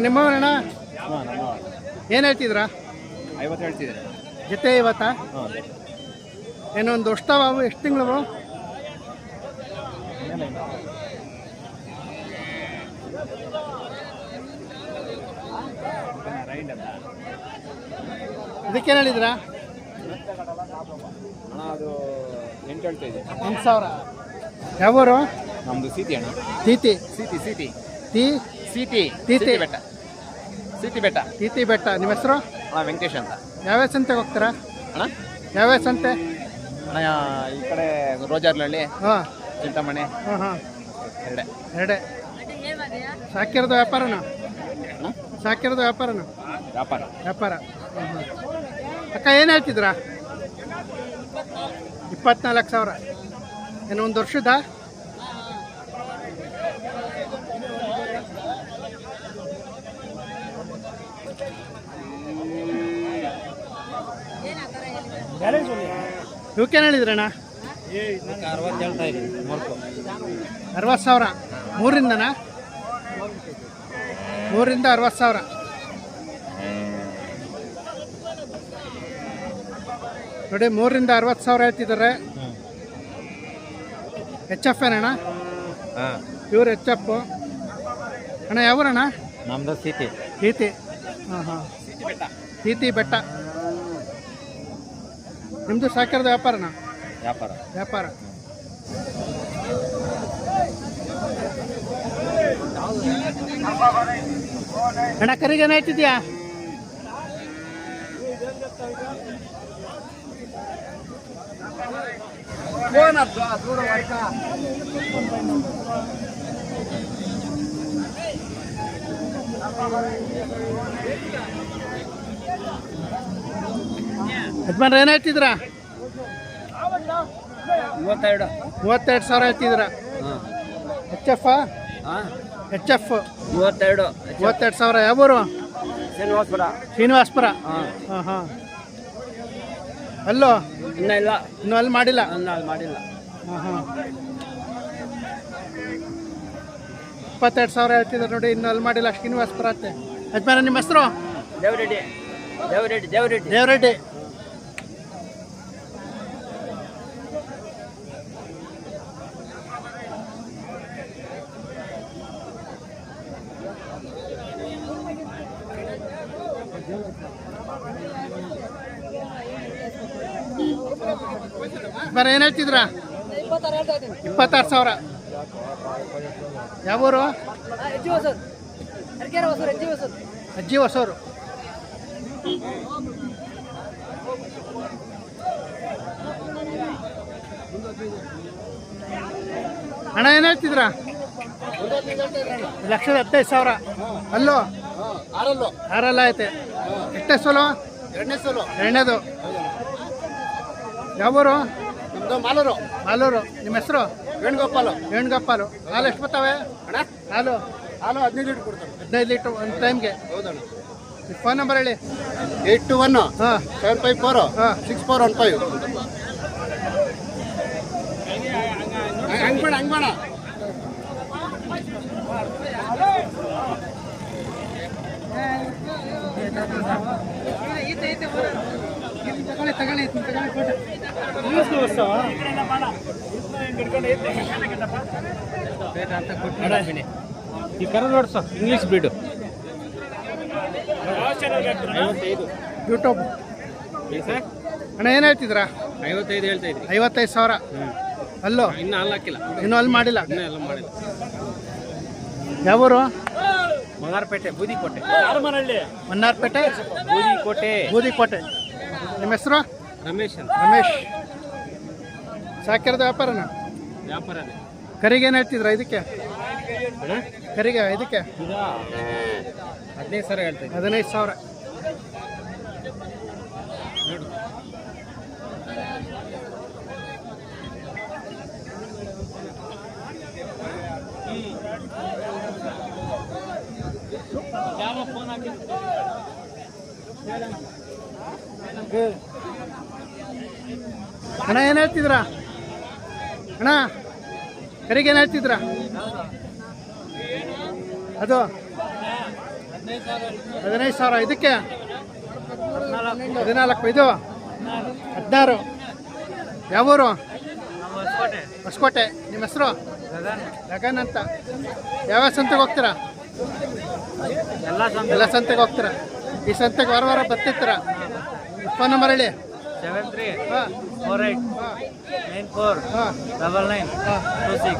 ನಿಮ್ಮವರಣ್ಣ ಹಾಂ ನಮ್ಮ ಏನು ಹೇಳ್ತಿದ್ರಾ? 50 ಹೇಳ್ತಿದ್ದಾರೆ. ಜೊತೆ 50? ಹಾಂ ಏನೊಂದು ವರ್ಷವ ಅವು ಎಷ್ಟು ತಿಂಗಳು? ಇದಕ್ಕೇನು ಹೇಳಿದ್ರಾ? ಅಣ್ಣ ಅದು 8 ಹೇಳ್ತಾ ಇದೆ. 8000. ಯಾವೂರು? ನಮ್ಮದು ಸೀತಿ ಅಣ್ಣ. ತೀತಿ ಸೀತಿ ಸೀತಿ ತೀ ಸೀತಿ ತೀತಿ ಬೆಟ್ಟ. ಸೀತಿ ಬೆಟ್ಟ. ತೀತಿ ಬೆಟ್ಟ. ನಿಮ್ಮ ಹೆಸರು? ಅಣ್ಣ ವೆಂಕಟೇಶ್ ಅಂತ. ಯಾವ್ಯಾವ ಸಂತೆಗೆ ಹೋಗ್ತೀರಾ? ಅಣ್ಣ ಯಾವ್ಯಾವ ಸಂತೆ? ಅಣ್ಣ ಈ ಕಡೆ ರೋಜಾರ್ಲಹಳ್ಳಿ, ಹಾಂ ಚಿಂತಾಮಣಿ ಹಾಂ ಹಾಂ ಎರಡೇ. ಎರಡೇ. ಸಾಕಿರೋದು ವ್ಯಾಪಾರನ? ಸಾಕಿರೋದು ವ್ಯಾಪಾರನ? ವ್ಯಾಪಾರ. ವ್ಯಾಪಾರ. ಅಕ್ಕ ಏನು ಹೇಳ್ತಿದ್ರಾ? 24,000. ಏನು ಒಂದು ವರ್ಷದ? ಇವಕ್ಕೇನು ಹೇಳಿದ್ರಣ್ಣ? 60 ಹೇಳ್ತಾ ಇದ್ದೀನಿ. 60,000. 3ರಿಂದನಾ? 3ರಿಂದ 60,000. ನೋಡಿ 3ರಿಂದ 60,000 ಹೇಳ್ತಿದ್ದಾರೆ. HF ಏನಣ್ಣ? ಹಾಂ ಪ್ಯೂರ್ HF. ಅಣ್ಣ ಯಾವೂರಣ್ಣ? ನಮ್ಮದು ಸೀತಿ. ತೀತಿ. ಹಾಂ ಹಾಂ ತೀತಿ ಬೆಟ್ಟ. ನಿಮ್ಮದು ಸಾಕಿರೋದು ವ್ಯಾಪಾರನಾ? ವ್ಯಾಪಾರ. ವ್ಯಾಪಾರ. ಅಣ್ಣ ಕರಿಗೆ ಏನು ಹೇಳ್ತಿದ್ಯಾ? ಯಜಮಾನ್ರ ಏನು ಹೇಳ್ತಿದ್ರಾ? 32. 32,000 ಹೇಳ್ತಿದ್ದೀರಾ? ಹಾಂ HF? ಹಾಂ HF 32. 32,000. ಯಾವೂರು? ಶ್ರೀನಿವಾಸಪುರ. ಶ್ರೀನಿವಾಸಪುರ. ಹಾಂ ಹಾಂ ಹಾಂ. ಅಲ್ಲೋ? ಇನ್ನೂ ಇಲ್ಲ. ಇನ್ನೂ ಅಲ್ಲಿ ಮಾಡಿಲ್ಲ? ಇನ್ನೂ ಅಲ್ಲಿ ಮಾಡಿಲ್ಲ. ಹಾಂ ಹಾಂ 22,000 ಹೇಳ್ತಿದ್ದಾರೆ ನೋಡಿ. ಇನ್ನೂ ಅಲ್ಲಿ ಮಾಡಿಲ್ಲ. ಶ್ರೀನಿವಾಸಪುರ ಅಂತೆ. ಯಜಮಾನ ನಿಮ್ಮ ಹೆಸರು? ದೇವರೆಡ್ಡಿ. ದೇವರೆಡ್ಡಿ. ದೇವರೆಡ್ಡಿ. ದೇವರೆಡ್ಡಿ. ಬರ ಏನು ಹೇಳ್ತಿದ್ರಾ? 26,000. ಯಾವೂರು? ಅಜ್ಜಿ ಹೊಸೂರು. ಅಣ್ಣ ಏನು ಹೇಳ್ತಿದ್ರಾ? 1,15,000. ಅಲ್ಲೋ? ಆರಲ್ಲ ಐತೆ. ಎಷ್ಟೇ ಸೋಲು? ಎರಡನೇದು. ಯಾವೂರು? ಮಾಲೂರು. ಮಾಲೂರು. ನಿಮ್ಮ ಹೆಸರು? ವೇಣುಗೋಪಾಲು. ವೇಣುಗೋಪಾಲು. ಹಾಲು ಎಷ್ಟು ಬರ್ತಾವೆ? ಹಾಲು 15 ಲೀಟ್ರ್ ಕೊಡ್ತಾರೆ. 15 ಲೀಟ್ರ್ ಒಂದು ಟೈಮ್ಗೆ. ಹೌದಣ್ಣ. ಫೋನ್ ನಂಬರ್ ಹೇಳಿ. 821 ಹಾಂ 754 ಹಾಂ 6415. ಹಂಗ್ಬೇಡ ಹಂಗ್ಬೇಡ. ತಗೊಳ್ಳಿ ಈ ಕರ ನೋಡ್ಸ ಇಂಗ್ಲೀಷ್ ಬ್ರೀಡು. 55. ಯೂಟ್ಯೂಬ್. ಅಣ್ಣ ಏನು ಹೇಳ್ತಿದ್ರಾ? 55 ಹೇಳ್ತಾ ಇದ್ರಿ. 55,000. ಅಲ್ಲೋ? ಇನ್ನೂ ಹಾಲು ಹಾಕಿಲ್ಲ. ಇನ್ನೂ ಅಲ್ಲಿ ಮಾಡಿಲ್ಲ? ಇನ್ನೂ ಎಲ್ಲ ಮಾಡಿಲ್ಲ. ಯಾವೂರು? ಮಂಗಾರಪೇಟೆ ಬೂದಿಕೋಟೆ. ಮನ್ನಾರ್ಪೇಟೆ ಬೂದಿಕೋಟೆ. ನಿಮ್ಮ ಹೆಸರು? ರಮೇಶ್ ಅಂತ. ರಮೇಶ್. ಸಾಕಿರೋದು ವ್ಯಾಪಾರನ? ವ್ಯಾಪಾರ. ಕರಿಗೆ ಏನು ಹೇಳ್ತಿದ್ರ ಇದಕ್ಕೆ? ಕರಿಗೆ ಇದಕ್ಕೆ 15,000 ಹೇಳ್ತಾ ಇದ್ದೆ. 15,000. ಅಣ್ಣ ಏನು ಹೇಳ್ತಿದ್ರಾ? ಅಣ್ಣ ಕರಿಗೆ ಏನು ಹೇಳ್ತಿದ್ರಾ? ಅದು 15,000 ಇದಕ್ಕೆ 14 ಇದು 16. ಯಾವೂರು? ಹೊಸಕೋಟೆ. ನಿಮ್ಮ ಹೆಸರು? ಗಗನ್ ಅಂತ. ಯಾವ್ಯಾವ ಸಂತೆಗೆ ಹೋಗ್ತೀರಾ? ಎಲ್ಲ ಸಂತೆಗೆ ಹೋಗ್ತೀರಾ? ಈ ಸಂತೆಗೆ ವಾರ ವಾರ ಬರ್ತಿರ್ತೀರಾ? ಫೋನ್ ನಂಬರ್ ಹೇಳಿ. 73 ಹಾಂ 48 ಹಾಂ 94 ಹಾಂ 99 ಹಾಂ 26.